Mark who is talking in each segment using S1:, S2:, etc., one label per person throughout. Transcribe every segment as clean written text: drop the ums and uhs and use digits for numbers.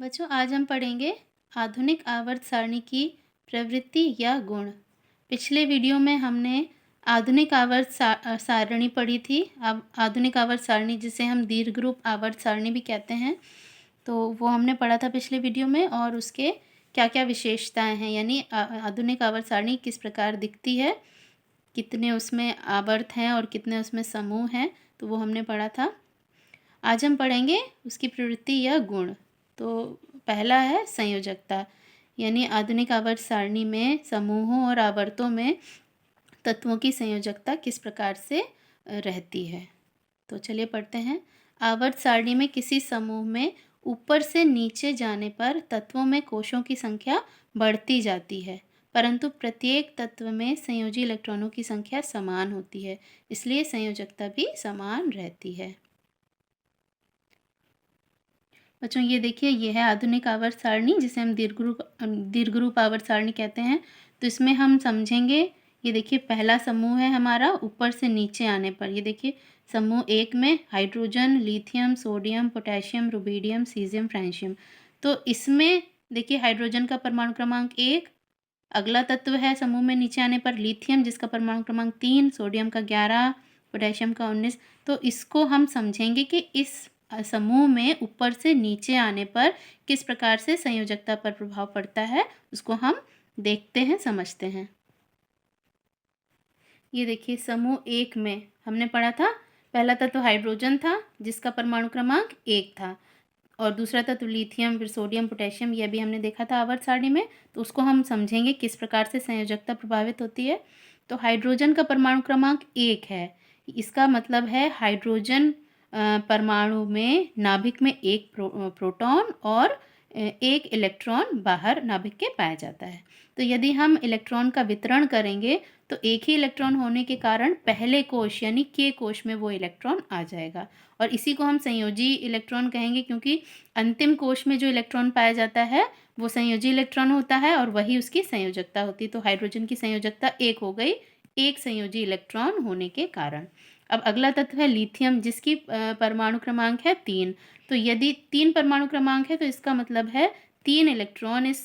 S1: बच्चों, आज हम पढ़ेंगे आधुनिक आवर्त सारणी की प्रवृत्ति या गुण। पिछले वीडियो में हमने आधुनिक आवर्त सारणी पढ़ी थी। अब आधुनिक आवर्त सारणी, जिसे हम दीर्घ रूप आवर्त सारणी भी कहते हैं, तो वो हमने पढ़ा था पिछले वीडियो में। और उसके क्या क्या विशेषताएं हैं, यानी आधुनिक आवर्त सारणी किस प्रकार दिखती है, कितने उसमें आवर्त हैं और कितने उसमें समूह हैं, तो वो हमने पढ़ा था। आज हम पढ़ेंगे उसकी प्रवृत्ति या गुण। तो पहला है संयोजकता, यानी आधुनिक आवर्त सारणी में समूहों और आवर्तों में तत्वों की संयोजकता किस प्रकार से रहती है। तो चलिए पढ़ते हैं। आवर्त सारणी में किसी समूह में ऊपर से नीचे जाने पर तत्वों में कोशों की संख्या बढ़ती जाती है, परंतु प्रत्येक तत्व में संयोजी इलेक्ट्रॉनों की संख्या समान होती है, इसलिए संयोजकता भी समान रहती है। बच्चों, ये देखिए, ये है आधुनिक आवर्त सारणी, जिसे हम दीर्घ रूप आवर्त सारणी कहते हैं। तो इसमें हम समझेंगे, ये देखिए पहला समूह है हमारा ऊपर से नीचे आने पर। ये देखिए समूह 1 में hydrogen, lithium, sodium, potassium, rubidium, caesium, francium. तो इसमें देखिए हाइड्रोजन का परमाणु क्रमांक 1। अगला तत्व है समूह में नीचे आने पर लिथियम, जिसका परमाणु क्रमांक 3, सोडियम का 11, पोटेशियम का 19। तो इसको हम समझेंगे कि इस समूह में ऊपर से नीचे आने पर किस प्रकार से संयोजकता पर प्रभाव पड़ता है, उसको हम देखते हैं, समझते हैं। ये देखिए समूह 1 में हमने पढ़ा था, पहला तत्व हाइड्रोजन था, जिसका परमाणु क्रमांक 1 था, और दूसरा तत्व लिथियम, फिर सोडियम, पोटेशियम, यह भी हमने देखा था आवर्त सारणी में। तो उसको हम समझेंगे किस प्रकार से संयोजकता प्रभावित होती है। तो हाइड्रोजन का परमाणु क्रमांक 1 है, इसका मतलब है हाइड्रोजन परमाणु में नाभिक में एक प्रोटॉन और एक इलेक्ट्रॉन बाहर नाभिक के पाया जाता है। तो यदि हम इलेक्ट्रॉन का वितरण करेंगे तो एक ही इलेक्ट्रॉन होने के कारण पहले कोश यानी के कोश में वो इलेक्ट्रॉन आ जाएगा, और इसी को हम संयोजी इलेक्ट्रॉन कहेंगे, क्योंकि अंतिम कोश में जो इलेक्ट्रॉन पाया जाता है वो संयोजी इलेक्ट्रॉन होता है और वही उसकी संयोजकता होती है। तो हाइड्रोजन की संयोजकता 1 हो गई, एक संयोजी इलेक्ट्रॉन होने के कारण। अब अगला तत्व है लिथियम, जिसकी परमाणु क्रमांक है 3। तो यदि 3 परमाणु क्रमांक है तो इसका मतलब है 3 इलेक्ट्रॉन इस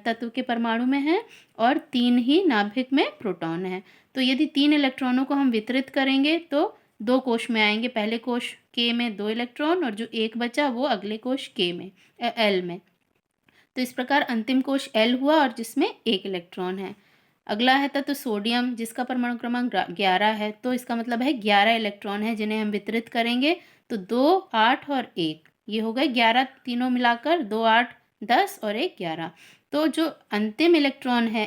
S1: तत्व के परमाणु में है और 3 ही नाभिक में प्रोटॉन है। तो यदि 3 इलेक्ट्रॉनों को हम वितरित करेंगे तो 2 कोश में आएंगे, पहले कोश के में 2 इलेक्ट्रॉन और जो एक बचा वो अगले कोश के में एल में। तो इस प्रकार अंतिम कोश एल हुआ और जिसमें 1 इलेक्ट्रॉन है। अगला है तत्व सोडियम, जिसका परमाणु क्रमांक 11 है। तो इसका मतलब है 11 इलेक्ट्रॉन है जिन्हें हम वितरित करेंगे। तो 2, 8 और 1, ये हो गए 11, तीनों मिलाकर 2, 8, 10 और 1, 11। तो जो अंतिम इलेक्ट्रॉन है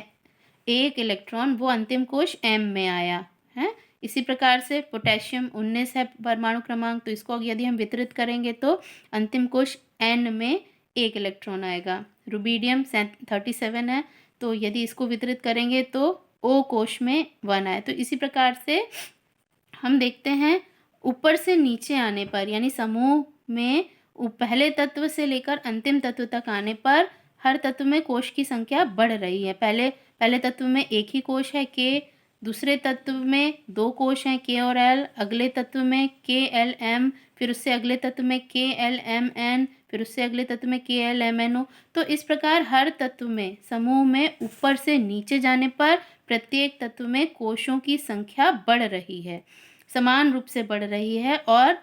S1: 1 इलेक्ट्रॉन, वो अंतिम कोश एम में आया है। इसी प्रकार से पोटेशियम 19 है परमाणु क्रमांक, तो इसको यदि हम वितरित करेंगे तो अंतिम कोश एन में 1 इलेक्ट्रॉन आएगा। रुबिडियम 37 है, तो यदि इसको वितरित करेंगे तो ओ कोश में 1 आए। तो इसी प्रकार से हम देखते हैं ऊपर से नीचे आने पर, यानी समूह में पहले तत्व से लेकर अंतिम तत्व तक आने पर हर तत्व में कोश की संख्या बढ़ रही है। पहले तत्व में एक ही कोश है के, दूसरे तत्व में 2 कोश हैं के और एल, अगले तत्व में के एल एम, फिर उससे अगले तत्व में के एल एम एन, फिर उससे अगले तत्व में के एल एम एन ओ। तो इस प्रकार हर तत्व में समूह में ऊपर से नीचे जाने पर प्रत्येक तत्व में कोशों की संख्या बढ़ रही है, समान रूप से बढ़ रही है, और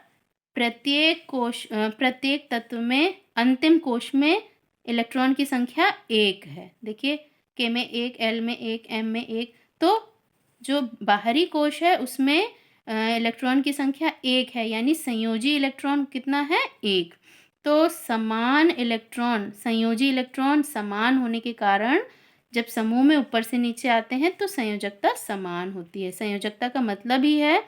S1: प्रत्येक तत्व में अंतिम कोश में इलेक्ट्रॉन की संख्या 1 है। देखिए के में 1, एल में 1, एम में 1। तो जो बाहरी कोश है उसमें इलेक्ट्रॉन की संख्या 1 है, यानी संयोजी इलेक्ट्रॉन कितना है? 1। तो समान इलेक्ट्रॉन, संयोजी इलेक्ट्रॉन समान होने के कारण जब समूह में ऊपर से नीचे आते हैं तो संयोजकता समान होती है। संयोजकता का मतलब ही है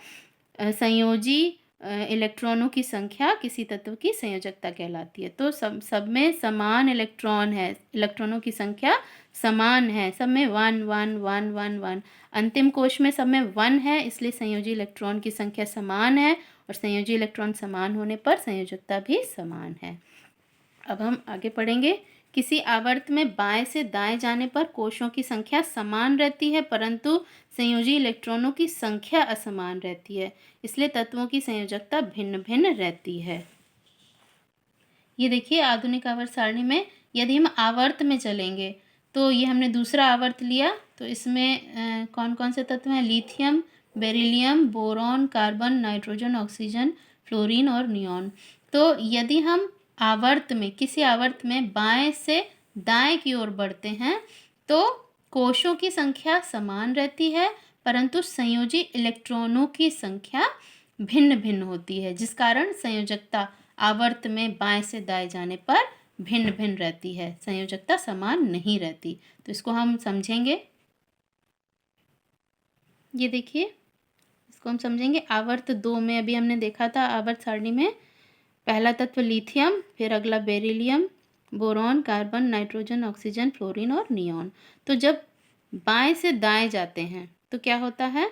S1: संयोजी इलेक्ट्रॉनों की संख्या किसी तत्व की संयोजकता कहलाती है। तो सब में समान इलेक्ट्रॉन है, इलेक्ट्रॉनों की संख्या समान है, सब में 1 1 1 1 1। अंतिम कोश में सब में 1 है, इसलिए संयोजी इलेक्ट्रॉन की संख्या समान है, और संयोजी इलेक्ट्रॉन समान होने पर संयोजकता भी समान है। अब हम आगे पढ़ेंगे। किसी आवर्त में बाएं से दाएं जाने पर कोशों की संख्या समान रहती है, परंतु संयोजी इलेक्ट्रॉनों की संख्या असमान रहती है, इसलिए तत्वों की संयोजकता भिन्न भिन्न रहती है। ये देखिए आधुनिक आवर्त सारणी में यदि हम आवर्त में चलेंगे तो ये हमने दूसरा आवर्त लिया, तो इसमें कौन कौन से तत्व हैं? Lithium, beryllium, boron, carbon, nitrogen, oxygen, fluorine और नियॉन। तो यदि हम आवर्त में, किसी आवर्त में बाएं से दाएं की ओर बढ़ते हैं तो कोशों की संख्या समान रहती है, परंतु संयोजी इलेक्ट्रॉनों की संख्या भिन्न भिन्न होती है, जिस कारण संयोजकता आवर्त में बाएं से दाएं जाने पर भिन्न भिन्न रहती है, संयोजकता समान नहीं रहती। तो इसको हम समझेंगे। ये देखिए, इसको हम समझेंगे। आवर्त 2 में अभी हमने देखा था, आवर्त सारणी में पहला तत्व लिथियम, फिर अगला beryllium, boron, carbon, nitrogen, oxygen, fluorine और नियॉन। तो जब बाएं से दाएं जाते हैं तो क्या होता है?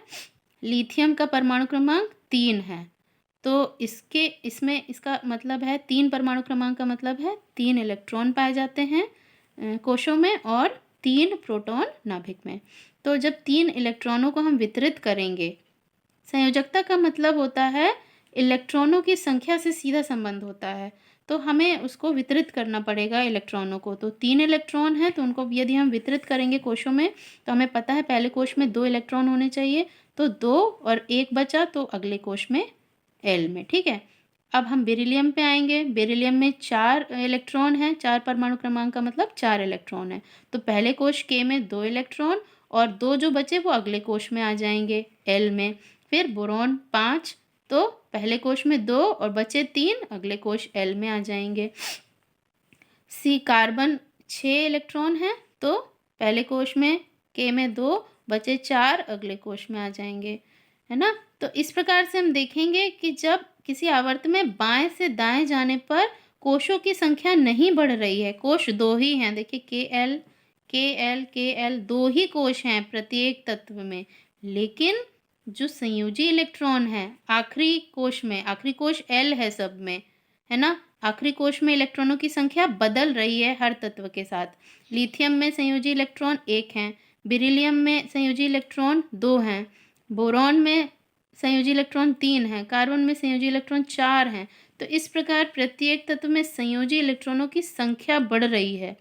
S1: लिथियम का परमाणु क्रमांक 3 है, तो इसमें इसका मतलब है 3 परमाणु क्रमांक का मतलब है 3 इलेक्ट्रॉन पाए जाते हैं कोशों में और 3 प्रोटॉन नाभिक में। तो जब 3 इलेक्ट्रॉनों को हम वितरित करेंगे, संयोजकता का मतलब होता है इलेक्ट्रॉनों की संख्या से सीधा संबंध होता है, तो हमें उसको वितरित करना पड़ेगा इलेक्ट्रॉनों को। तो 3 इलेक्ट्रॉन हैं, तो उनको यदि हम वितरित करेंगे कोशों में तो हमें पता है पहले कोश में 2 इलेक्ट्रॉन होने चाहिए, तो 2 और 1 बचा तो अगले कोश में एल में। ठीक है, अब हम बेरिलियम पे आएंगे। बेरिलियम में 4 इलेक्ट्रॉन हैं, 4 परमाणु क्रमांक का मतलब 4 इलेक्ट्रॉन है, तो पहले कोश के में 2 इलेक्ट्रॉन और 2 जो बचे वो अगले कोश में आ जाएंगे एल में। फिर बोरॉन 5, तो पहले कोश में 2 और बचे 3 अगले कोश एल में आ जाएंगे। सी कार्बन 6 इलेक्ट्रॉन है, तो पहले कोश में के में 2 बचे 4 अगले कोश में आ जाएंगे, है ना। तो इस प्रकार से हम देखेंगे कि जब किसी आवर्त में बाएं से दाएं जाने पर कोशों की संख्या नहीं बढ़ रही है, कोश 2 ही हैं। देखिए के एल 2 ही कोश हैं प्रत्येक तत्व में, लेकिन जो संयोजी इलेक्ट्रॉन है आखिरी कोश में, आखिरी कोश एल है सब में, है ना, आखिरी कोश में इलेक्ट्रॉनों की संख्या बदल रही है हर तत्व के साथ। लिथियम में संयोजी इलेक्ट्रॉन 1 हैं, बेरिलियम में संयोजी इलेक्ट्रॉन 2 हैं, बोरॉन में संयोजी इलेक्ट्रॉन 3 हैं, कार्बन में संयोजी इलेक्ट्रॉन 4 हैं। तो इस प्रकार प्रत्येक तत्व में संयोजी इलेक्ट्रॉनों की संख्या बढ़ रही है,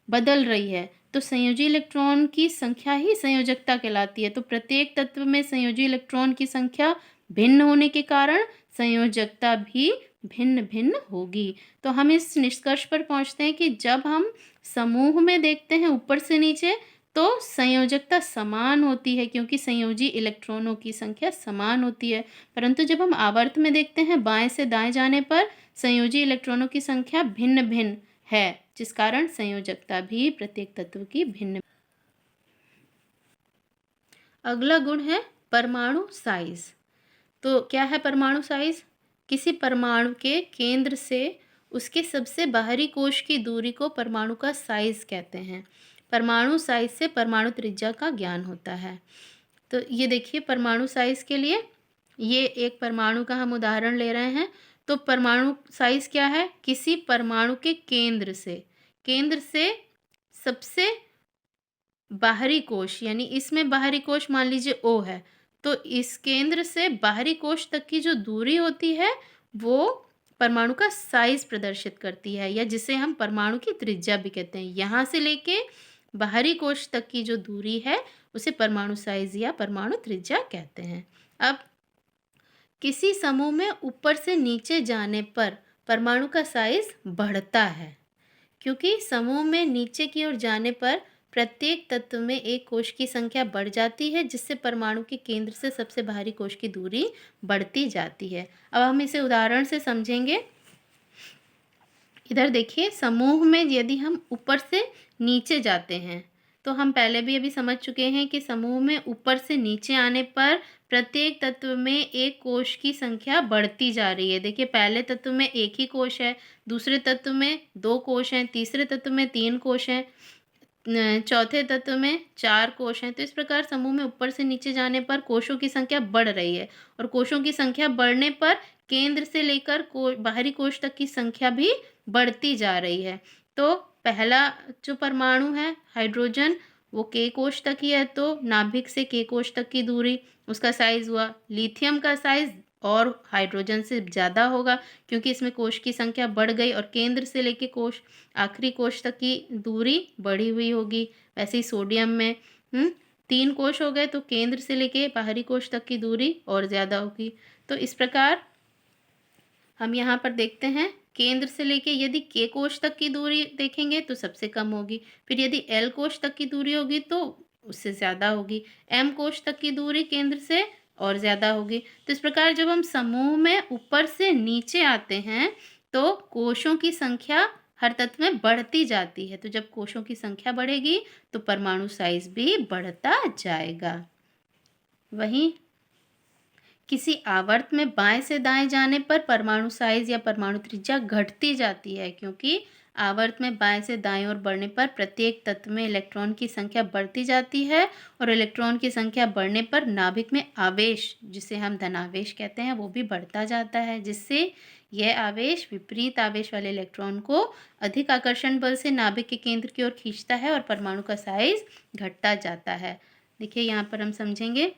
S1: बदल रही है। तो संयोजी इलेक्ट्रॉन की संख्या ही संयोजकता कहलाती है। तो प्रत्येक तत्व में संयोजी इलेक्ट्रॉन की संख्या भिन्न होने के कारण संयोजकता भी भिन्न भिन्न होगी। तो हम इस निष्कर्ष पर पहुंचते हैं कि जब हम समूह में देखते हैं ऊपर से नीचे तो संयोजकता समान होती है, क्योंकि संयोजी इलेक्ट्रॉनों की संख्या समान होती है। परंतु जब हम आवर्त में देखते हैं बाएं से दाएं जाने पर संयोजी इलेक्ट्रॉनों की संख्या भिन्न भिन्न है, जिस कारण संयोजकता भी प्रत्येक तत्व की भिन्न। अगला गुण है परमाणु साइज। तो क्या है परमाणु साइज? किसी परमाणु के केंद्र से उसके सबसे बाहरी कोश की दूरी को परमाणु का साइज कहते हैं। परमाणु साइज से परमाणु त्रिज्या का ज्ञान होता है। तो ये देखिए परमाणु साइज के लिए ये एक परमाणु का हम उदाहरण ले रहे हैं। तो परमाणु साइज क्या है? किसी परमाणु के केंद्र से सबसे बाहरी कोश, यानी इसमें बाहरी कोश मान लीजिए O है, तो इस केंद्र से बाहरी कोश तक की जो दूरी होती है वो परमाणु का साइज प्रदर्शित करती है, या जिसे हम परमाणु की त्रिज्या भी कहते हैं। यहाँ से लेके बाहरी कोश तक की जो दूरी है उसे परमाणु साइज या परमाणु त्रिज्या कहते हैं। अब किसी समूह में ऊपर से नीचे जाने पर परमाणु का साइज बढ़ता है, क्योंकि समूह में नीचे की ओर जाने पर प्रत्येक तत्व में एक कोश की संख्या बढ़ जाती है, जिससे परमाणु के केंद्र से सबसे बाहरी कोश की दूरी बढ़ती जाती है। अब हम इसे उदाहरण से समझेंगे। इधर देखिए, समूह में यदि हम ऊपर से नीचे जाते हैं तो हम पहले भी अभी समझ चुके हैं कि समूह में ऊपर से नीचे आने पर प्रत्येक तत्व में एक कोश की संख्या बढ़ती जा रही है। देखिए पहले तत्व में एक ही कोश है, दूसरे तत्व में 2 कोश हैं, तीसरे तत्व में 3 कोश हैं, चौथे तत्व में 4 कोश हैं। तो इस प्रकार समूह में ऊपर से नीचे जाने पर कोशों की संख्या बढ़ रही है, और कोशों की संख्या बढ़ने पर केंद्र से लेकर बाहरी कोश तक की संख्या भी बढ़ती जा रही है। तो पहला जो परमाणु है हाइड्रोजन, वो के कोश तक ही है, तो नाभिक से के कोश तक की दूरी उसका साइज हुआ। लिथियम का साइज और हाइड्रोजन से ज़्यादा होगा, क्योंकि इसमें कोश की संख्या बढ़ गई और केंद्र से लेके कोश आखिरी कोश तक की दूरी बढ़ी हुई होगी। वैसे ही सोडियम में 3 कोश हो गए तो केंद्र से लेके बाहरी कोश तक की दूरी और ज़्यादा होगी। तो इस प्रकार हम यहाँ पर देखते हैं, केंद्र से लेके यदि के कोश तक की दूरी देखेंगे तो सबसे कम होगी, फिर यदि एल कोश तक की दूरी होगी तो उससे ज़्यादा होगी, एम कोश तक की दूरी केंद्र से और ज़्यादा होगी। तो इस प्रकार जब हम समूह में ऊपर से नीचे आते हैं तो कोशों की संख्या हर तत्व में बढ़ती जाती है। तो जब कोशों की संख्या बढ़ेगी तो परमाणु साइज भी बढ़ता जाएगा। वहीं किसी आवर्त में बाएं से दाएं जाने पर परमाणु साइज या परमाणु त्रिज्या घटती जाती है, क्योंकि आवर्त में बाएं से दाएं ओर बढ़ने पर प्रत्येक तत्व में इलेक्ट्रॉन की संख्या बढ़ती जाती है और इलेक्ट्रॉन की संख्या बढ़ने पर नाभिक में आवेश, जिसे हम धनावेश कहते हैं, वो भी बढ़ता जाता है, जिससे यह आवेश विपरीत आवेश वाले इलेक्ट्रॉन को अधिक आकर्षण बल से नाभिक के केंद्र की ओर खींचता है और परमाणु का साइज घटता जाता है। देखिए यहाँ पर हम समझेंगे,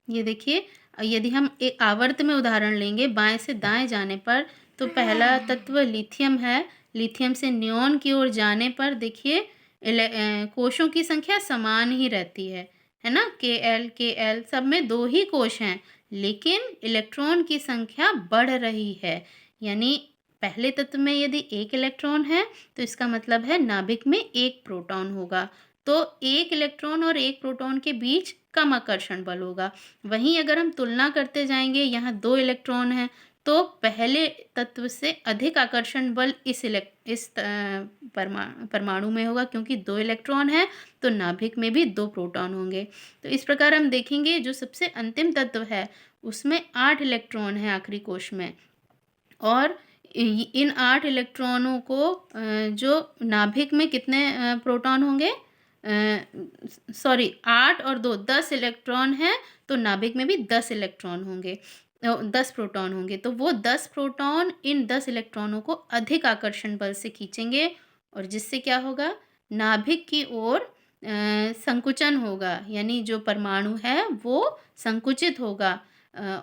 S1: ये देखिए, यदि हम एक आवर्त में उदाहरण लेंगे बाएं से दाएं जाने पर, तो पहला तत्व लिथियम है। लिथियम से नियॉन की ओर जाने पर देखिए कोशों की संख्या समान ही रहती है ना, के एल सब में 2 ही कोश हैं, लेकिन इलेक्ट्रॉन की संख्या बढ़ रही है। यानी पहले तत्व में यदि 1 इलेक्ट्रॉन है तो इसका मतलब है नाभिक में 1 प्रोटॉन होगा, तो 1 इलेक्ट्रॉन और 1 प्रोटॉन के बीच कम आकर्षण बल होगा। वहीं अगर हम तुलना करते जाएंगे, यहाँ 2 इलेक्ट्रॉन हैं तो पहले तत्व से अधिक आकर्षण बल इस परमाणु में होगा, क्योंकि 2 इलेक्ट्रॉन है तो नाभिक में भी 2 प्रोटॉन होंगे। तो इस प्रकार हम देखेंगे जो सबसे अंतिम तत्व है उसमें 8 इलेक्ट्रॉन है आखिरी कोश में, और इन 8 इलेक्ट्रॉनों को जो नाभिक में कितने प्रोटॉन होंगे, 8 और 2 10 इलेक्ट्रॉन हैं, तो नाभिक में भी 10 इलेक्ट्रॉन होंगे, 10 प्रोटॉन होंगे। तो वो 10 प्रोटॉन इन 10 इलेक्ट्रॉनों को अधिक आकर्षण बल से खींचेंगे और जिससे क्या होगा, नाभिक की ओर संकुचन होगा, यानी जो परमाणु है वो संकुचित होगा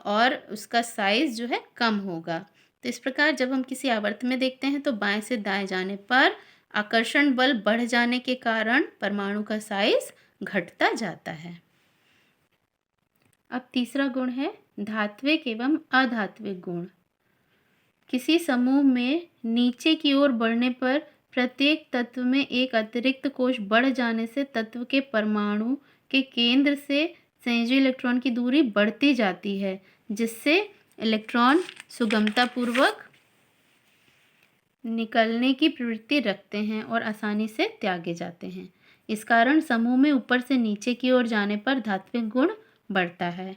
S1: और उसका साइज जो है कम होगा। तो इस प्रकार जब हम किसी आवर्त में देखते हैं तो बाएं से दाएं जाने पर आकर्षण बल बढ़ जाने के कारण परमाणु का साइज घटता जाता है। अब तीसरा गुण है धात्विक एवं अधात्विक गुण। किसी समूह में नीचे की ओर बढ़ने पर प्रत्येक तत्व में एक अतिरिक्त कोश बढ़ जाने से तत्व के परमाणु के केंद्र से संयोजी इलेक्ट्रॉन की दूरी बढ़ती जाती है, जिससे इलेक्ट्रॉन सुगमतापूर्वक निकलने की प्रवृत्ति रखते हैं और आसानी से त्यागे जाते हैं। इस कारण समूह में ऊपर से नीचे की ओर जाने पर धात्विक गुण बढ़ता है।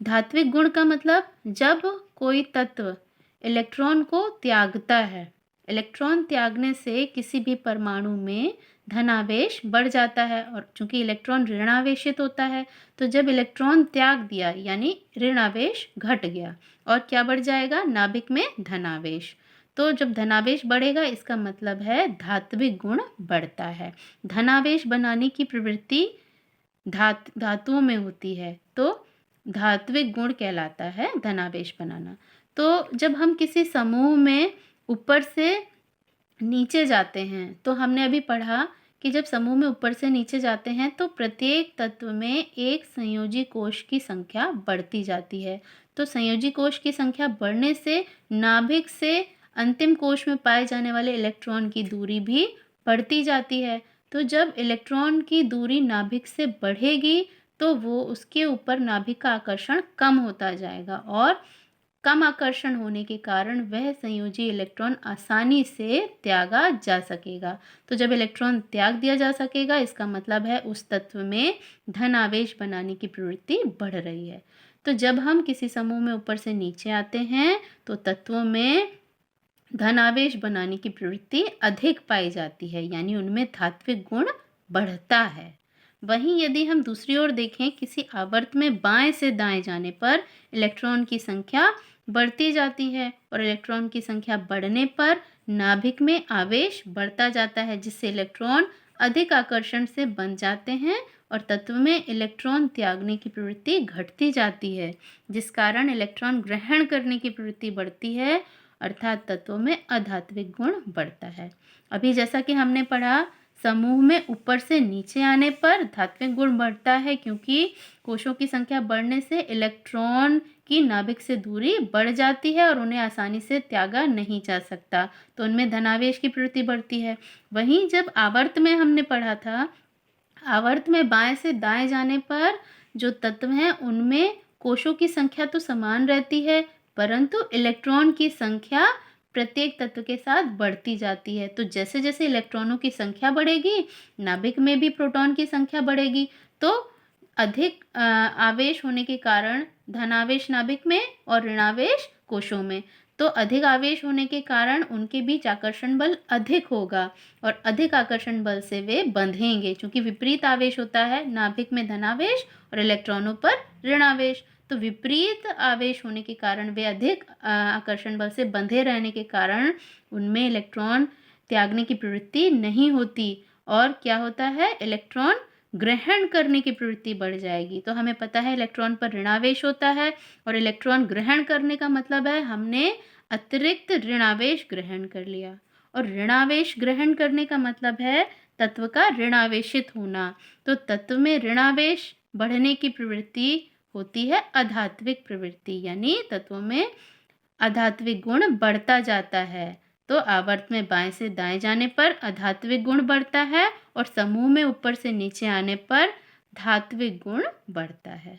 S1: धात्विक गुण का मतलब जब कोई तत्व इलेक्ट्रॉन को त्यागता है, इलेक्ट्रॉन त्यागने से किसी भी परमाणु में धनावेश बढ़ जाता है, और चूंकि इलेक्ट्रॉन ऋणावेशित होता है तो जब इलेक्ट्रॉन त्याग दिया यानी ऋणावेश घट गया और क्या बढ़ जाएगा, नाभिक में धनावेश। तो जब धनावेश बढ़ेगा इसका मतलब है धात्विक गुण बढ़ता है। धनावेश बनाने की प्रवृत्ति धातुओं में होती है तो धात्विक गुण कहलाता है धनावेश बनाना। तो जब हम किसी समूह में ऊपर से नीचे जाते हैं तो हमने अभी पढ़ा कि जब समूह में ऊपर से नीचे जाते हैं तो प्रत्येक तत्व में एक संयोजी कोश की संख्या बढ़ती जाती है। तो संयोजी कोश की संख्या बढ़ने से नाभिक से अंतिम कोश में पाए जाने वाले इलेक्ट्रॉन की दूरी भी बढ़ती जाती है। तो जब इलेक्ट्रॉन की दूरी नाभिक से बढ़ेगी तो वो उसके ऊपर नाभिक का आकर्षण कम होता जाएगा और कम आकर्षण होने के कारण वह संयोजी इलेक्ट्रॉन आसानी से त्यागा जा सकेगा। तो जब इलेक्ट्रॉन त्याग दिया जा सकेगा इसका मतलब है उस तत्व में धन आवेश बनाने की प्रवृत्ति बढ़ रही है। तो जब हम किसी समूह में ऊपर से नीचे आते हैं तो तत्वों में धन आवेश बनाने की प्रवृत्ति अधिक पाई जाती है, यानी उनमें धात्विक गुण बढ़ता है। वहीं यदि हम दूसरी ओर देखें, किसी आवर्त में बाएं से दाएं जाने पर इलेक्ट्रॉन की संख्या बढ़ती जाती है और इलेक्ट्रॉन की संख्या बढ़ने पर नाभिक में आवेश बढ़ता जाता है, जिससे इलेक्ट्रॉन अधिक आकर्षण से बन जाते हैं और तत्व में इलेक्ट्रॉन त्यागने की प्रवृत्ति घटती जाती है, जिस कारण इलेक्ट्रॉन ग्रहण करने की प्रवृत्ति बढ़ती है, अर्थात तत्वों में अधात्विक गुण बढ़ता है। अभी जैसा कि हमने पढ़ा, समूह में ऊपर से नीचे आने पर धात्विक गुण बढ़ता है, क्योंकि कोशों की संख्या बढ़ने से इलेक्ट्रॉन की नाभिक से दूरी बढ़ जाती है और उन्हें आसानी से त्यागा नहीं जा सकता, तो उनमें धनावेश की प्रवृत्ति बढ़ती है। वहीं जब आवर्त में हमने पढ़ा था, आवर्त में बाएं से दाएं जाने पर जो तत्व हैं उनमें कोशों की संख्या तो समान रहती है, परंतु इलेक्ट्रॉन की संख्या प्रत्येक तत्व के साथ बढ़ती जाती है। तो जैसे जैसे इलेक्ट्रॉनों की संख्या बढ़ेगी, नाभिक में भी प्रोटॉन की संख्या बढ़ेगी, तो अधिक आवेश होने के कारण धनावेश नाभिक में और ऋणावेश कोशों में, तो अधिक आवेश होने के कारण उनके बीच आकर्षण बल अधिक होगा और अधिक आकर्षण बल से वे बंधेंगे, क्योंकि विपरीत आवेश होता है, नाभिक में धनावेश और इलेक्ट्रॉनों पर ऋणावेश। तो विपरीत आवेश होने के कारण वे अधिक आकर्षण बल से बंधे रहने के कारण उनमें इलेक्ट्रॉन त्यागने की प्रवृत्ति नहीं होती, और क्या होता है, इलेक्ट्रॉन ग्रहण करने की प्रवृत्ति बढ़ जाएगी। तो हमें पता है इलेक्ट्रॉन पर ऋणावेश होता है, और इलेक्ट्रॉन ग्रहण करने का मतलब है हमने अतिरिक्त ऋणावेश ग्रहण कर लिया, और ऋणावेश ग्रहण करने का मतलब है तत्व का ऋणावेशित होना। तो तत्व में ऋणावेश बढ़ने की प्रवृत्ति होती है अधात्विक प्रवृत्ति, यानी तत्वों में अधात्विक गुण बढ़ता जाता है। तो आवर्त में बाएं से दाएं जाने पर अधात्विक गुण बढ़ता है और समूह में ऊपर से नीचे आने पर धात्विक गुण बढ़ता है।